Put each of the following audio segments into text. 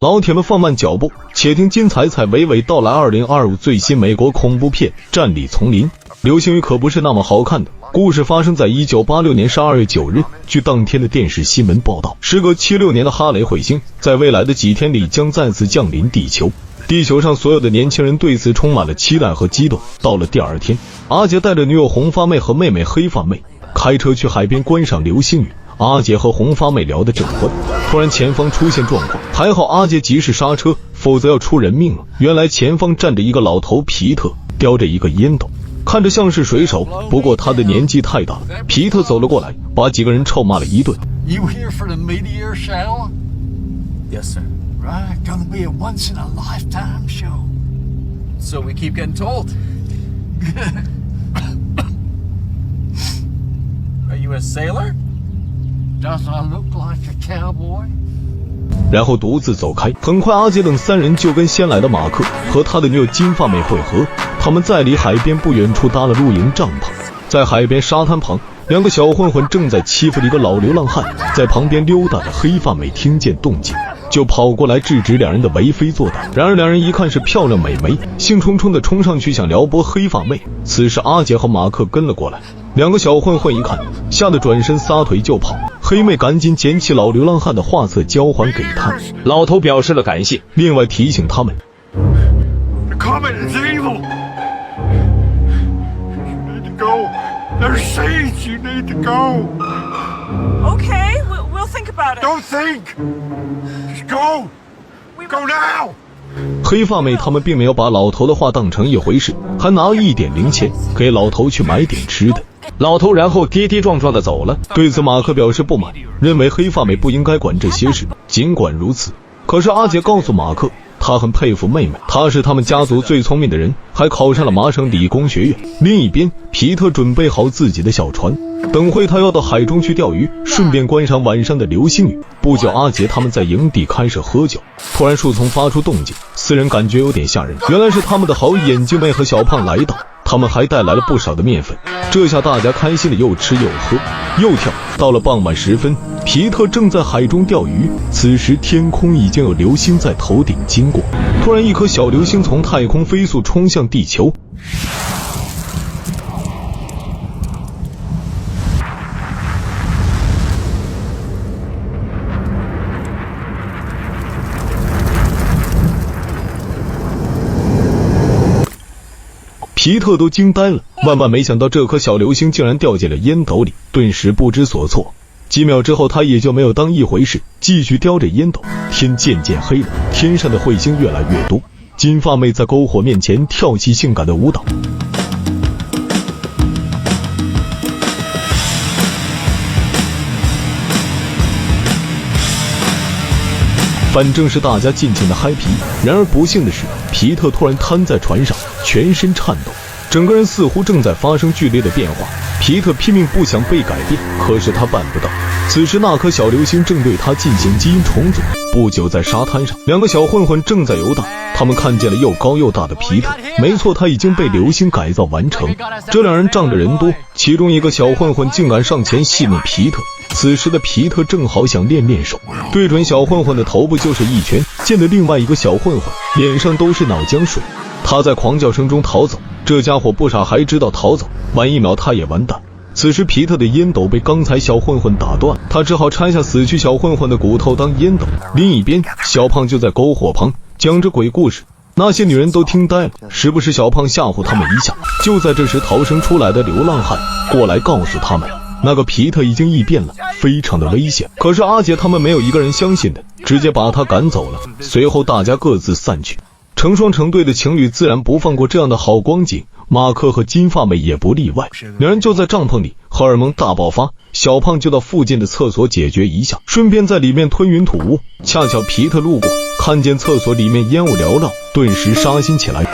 老铁们放慢脚步，且听金彩彩娓娓道来2025最新美国恐怖片《战栗丛林》。流星雨可不是那么好看的。故事发生在1986年12月9日。据当天的电视新闻报道，时隔76年的哈雷彗星在未来的几天里将再次降临地球。地球上所有的年轻人对此充满了期待和激动。到了第二天，阿杰带着女友红发妹和妹妹黑发妹开车去海边观赏流星雨。阿杰和红发妹聊得正欢，突然前方出现状况，还好阿杰及时刹车，否则要出人命了。原来前方站着一个老头皮特，叼着一个烟斗，看着像是水手，不过他的年纪太大了。皮特走了过来，把几个人臭骂了一顿。 You here for the meteor shower? Yes, sir. Right, gonna be a once-in-a-lifetime show. So we keep getting told. Are you a sailor? Does I look like a cowboy? 然后独自走开。很快，阿杰等三人就跟先来的马克和他的女友金发妹会合。他们在离海边不远处搭了露营帐篷，在海边沙滩旁，两个小混混正在欺负一个老流浪汉。在旁边溜达的黑发妹听见动静，就跑过来制止两人的为非作歹。然而两人一看是漂亮美眉，兴冲冲地冲上去想撩拨黑发妹。此时阿杰和马克跟了过来，两个小混混一看，吓得转身撒腿就跑。黑妹赶紧捡起老流浪汉的画册交还给他，老头表示了感谢，另外提醒他们 The comet is evil. You need to go. There's seeds. You need to go. Okay, we'll think about it. Don't think. Just go. Go now. 黑发妹他们并没有把老头的话当成一回事，还拿了一点零钱给老头去买点吃的。老头然后跌跌撞撞的走了。对此马克表示不满，认为黑发妹不应该管这些事。尽管如此，可是阿杰告诉马克，他很佩服妹妹，她是他们家族最聪明的人，还考上了麻省理工学院。另一边，皮特准备好自己的小船，等会他要到海中去钓鱼，顺便观赏晚上的流星雨。不久，阿杰他们在营地开始喝酒，突然树丛发出动静，四人感觉有点吓人，原来是他们的好友眼镜妹和小胖来到，他们还带来了不少的面粉。这下大家开心的又吃又喝又跳。到了傍晚时分，皮特正在海中钓鱼，此时天空已经有流星在头顶经过。突然一颗小流星从太空飞速冲向地球，皮特都惊呆了，万万没想到这颗小流星竟然掉进了烟斗里，顿时不知所措。几秒之后，他也就没有当一回事，继续叼着烟斗。天渐渐黑了，天上的彗星越来越多。金发妹在篝火面前跳起性感的舞蹈。反正是大家尽情的嗨皮。然而不幸的是，皮特突然瘫在船上，全身颤抖，整个人似乎正在发生剧烈的变化。皮特拼命不想被改变，可是他办不到。此时那颗小流星正对他进行基因重组。不久，在沙滩上，两个小混混正在游荡，他们看见了又高又大的皮特。没错，他已经被流星改造完成。这两人仗着人多，其中一个小混混竟敢上前戏弄皮特。此时的皮特正好想练练手，对准小混混的头部就是一拳，溅得另外一个小混混脸上都是脑浆水。他在狂叫声中逃走，这家伙不傻，还知道逃走，晚一秒他也完蛋。此时皮特的烟斗被刚才小混混打断，他只好拆下死去小混混的骨头当烟斗。另一边，小胖就在篝火旁讲着鬼故事，那些女人都听呆了，时不时小胖吓唬他们一下。就在这时，逃生出来的流浪汉过来告诉他们，那个皮特已经异变了，非常的危险。可是阿杰他们没有一个人相信的，直接把他赶走了。随后大家各自散去。成双成对的情侣自然不放过这样的好光景，马克和金发妹也不例外。两人就在帐篷里，荷尔蒙大爆发，小胖就到附近的厕所解决一下，顺便在里面吞云吐雾。恰巧皮特路过，看见厕所里面烟雾缭绕，顿时杀心起来。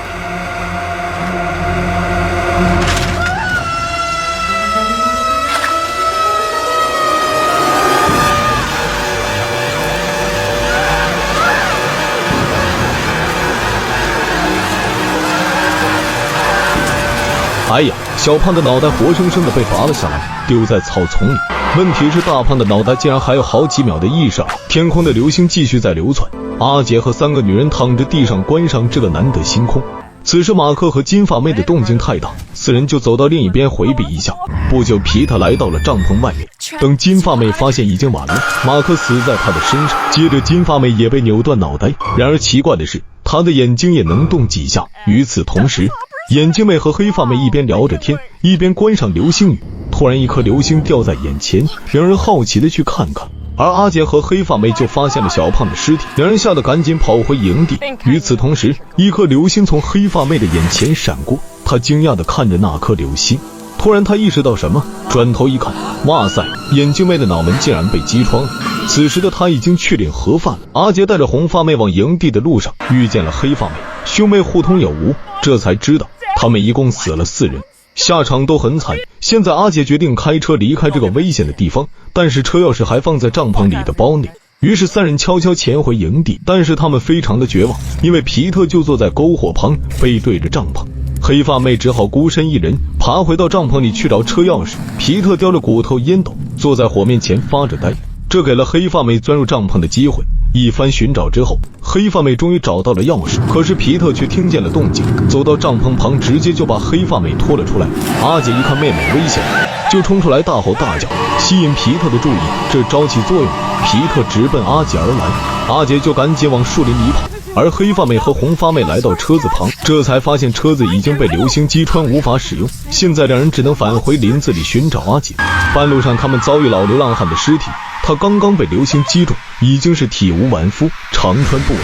哎呀，小胖的脑袋活生生的被拔了下来，丢在草丛里。问题是大胖的脑袋竟然还有好几秒的意识。天空的流星继续在流窜，阿杰和3个女人躺着地上观赏这个难得星空。此时马克和金发妹的动静太大，4人就走到另一边回避一下。不久皮特来到了帐篷外面，等金发妹发现已经晚了，马克死在她的身上，接着金发妹也被扭断脑袋。然而奇怪的是，她的眼睛也能动几下。与此同时，眼镜妹和黑发妹一边聊着天，一边观赏流星雨。突然一颗流星掉在眼前，两人好奇的去看看，而阿杰和黑发妹就发现了小胖的尸体，两人吓得赶紧跑回营地。与此同时，一颗流星从黑发妹的眼前闪过，她惊讶地看着那颗流星。突然她意识到什么，转头一看，哇塞，眼镜妹的脑门竟然被击穿了。此时的她已经去领盒饭了。阿杰带着红发妹往营地的路上遇见了黑发妹，兄妹互通有无，这才知道他们一共死了4人，下场都很惨。现在阿杰决定开车离开这个危险的地方，但是车钥匙还放在帐篷里的包内。于是3人悄悄潜回营地，但是他们非常的绝望，因为皮特就坐在篝火旁，背对着帐篷。黑发妹只好孤身一人爬回到帐篷里去找车钥匙。皮特叼着骨头烟斗坐在火面前发着呆，这给了黑发妹钻入帐篷的机会。一番寻找之后，黑发妹终于找到了钥匙，可是皮特却听见了动静，走到帐篷旁，直接就把黑发妹拖了出来。阿杰一看妹妹危险了，就冲出来大吼大叫，吸引皮特的注意。这招起作用，皮特直奔阿杰而来，阿杰就赶紧往树林里跑。而黑发妹和红发妹来到车子旁，这才发现车子已经被流星击穿，无法使用。现在两人只能返回林子里寻找阿杰。半路上他们遭遇老流浪汉的尸体，他刚刚被流星击中，已经是体无完肤，长穿布袄。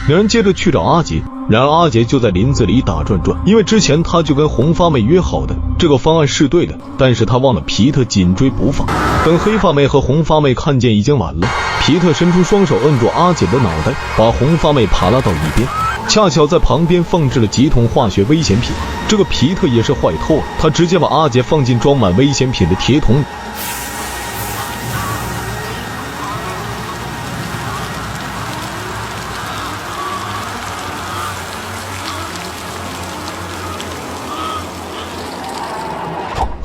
两人接着去找阿杰，然而阿杰就在林子里打转转，因为之前他就跟红发妹约好的，这个方案是对的，但是他忘了皮特紧追不放。等黑发妹和红发妹看见已经晚了，皮特伸出双手摁住阿杰的脑袋，把红发妹扒拉到一边。恰巧在旁边放置了几桶化学危险品，这个皮特也是坏透了，他直接把阿杰放进装满危险品的铁桶里。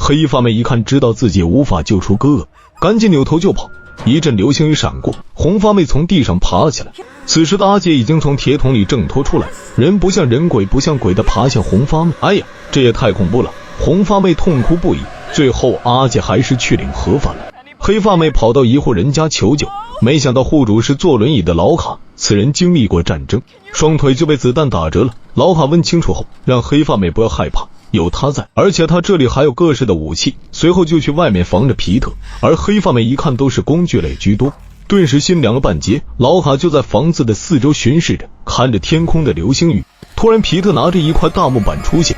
黑发妹一看知道自己无法救出哥哥，赶紧扭头就跑。一阵流星雨闪过，红发妹从地上爬了起来。此时的阿杰已经从铁桶里挣脱出来，人不像人鬼不像鬼的爬向红发妹。哎呀，这也太恐怖了！红发妹痛哭不已。最后阿杰还是去领盒饭了。黑发妹跑到一户人家求救，没想到户主是坐轮椅的老卡，此人经历过战争，双腿就被子弹打折了。老卡问清楚后，让黑发妹不要害怕，有他在，而且他这里还有各式的武器。随后就去外面防着皮特，而黑发妹一看都是工具类居多，顿时心凉了半截。老卡就在房子的四周巡视着，看着天空的流星雨。突然皮特拿着一块大木板出现，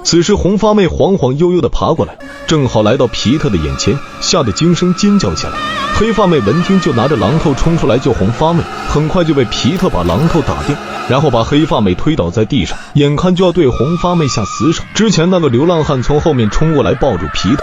此时红发妹晃晃悠悠地爬过来，正好来到皮特的眼前，吓得惊声尖叫起来。黑发妹闻听就拿着榔头冲出来救红发妹，很快就被皮特把榔头打掉，然后把黑发妹推倒在地上，眼看就要对红发妹下死手。之前那个流浪汉从后面冲过来抱住皮特，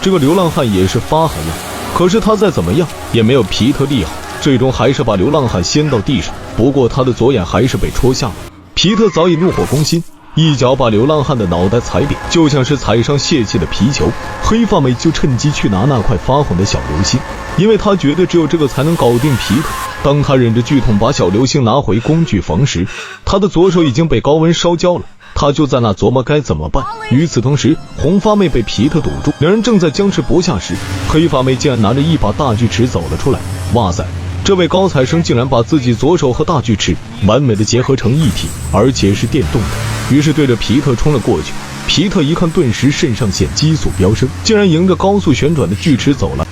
这个流浪汉也是发狠了，可是他再怎么样也没有皮特厉害，最终还是把流浪汉掀到地上，不过他的左眼还是被戳瞎了。皮特早已怒火攻心，一脚把流浪汉的脑袋踩扁，就像是踩上泄气的皮球。黑发妹就趁机去拿那块发红的小流星，因为他觉得只有这个才能搞定皮特。当他忍着剧痛把小流星拿回工具房时，他的左手已经被高温烧焦了，他就在那琢磨该怎么办。与此同时，红发妹被皮特堵住，两人正在僵持不下时，黑发妹竟然拿着一把大锯齿走了出来。哇塞，这位高材生竟然把自己左手和大锯齿完美的结合成一体，而且是电动的。于是对着皮特冲了过去。皮特一看，顿时肾上腺激素飙升，竟然迎着高速旋转的锯齿走了。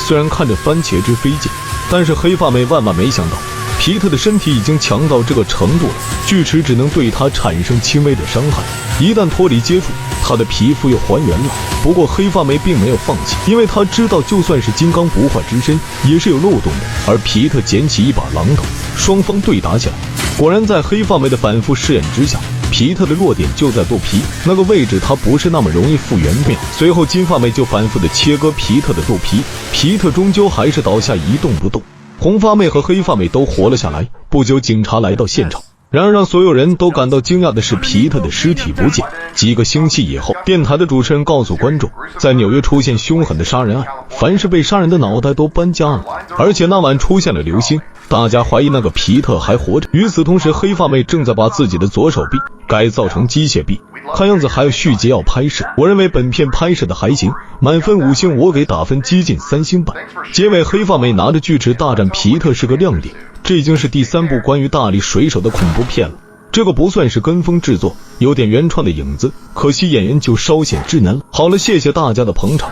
虽然看着番茄汁飞溅，但是黑发妹万万没想到，皮特的身体已经强到这个程度了，锯齿只能对他产生轻微的伤害，一旦脱离接触，她的皮肤又还原了。不过黑发妹并没有放弃，因为她知道就算是金刚不坏之身也是有漏洞的。而皮特捡起一把榔头，双方对打起来。果然在黑发妹的反复试验之下，皮特的弱点就在肚皮那个位置，他不是那么容易复原的。随后金发妹就反复的切割皮特的肚皮，皮特终究还是倒下一动不动。红发妹和黑发妹都活了下来。不久警察来到现场，然而让所有人都感到惊讶的是，皮特的尸体不见。几个星期以后，电台的主持人告诉观众，在纽约出现凶狠的杀人案，凡是被杀人的脑袋都搬家了，而且那晚出现了流星，大家怀疑那个皮特还活着。与此同时，黑发妹正在把自己的左手臂改造成机械臂，看样子还有续集要拍摄。我认为本片拍摄的还行，满分5星，我给打分接近3星半。结尾黑发妹拿着锯齿大战皮特是个亮点，这已经是第3部关于大力水手的恐怖片了。这个不算是跟风制作，有点原创的影子，可惜演员就稍显稚嫩了。好了，谢谢大家的捧场。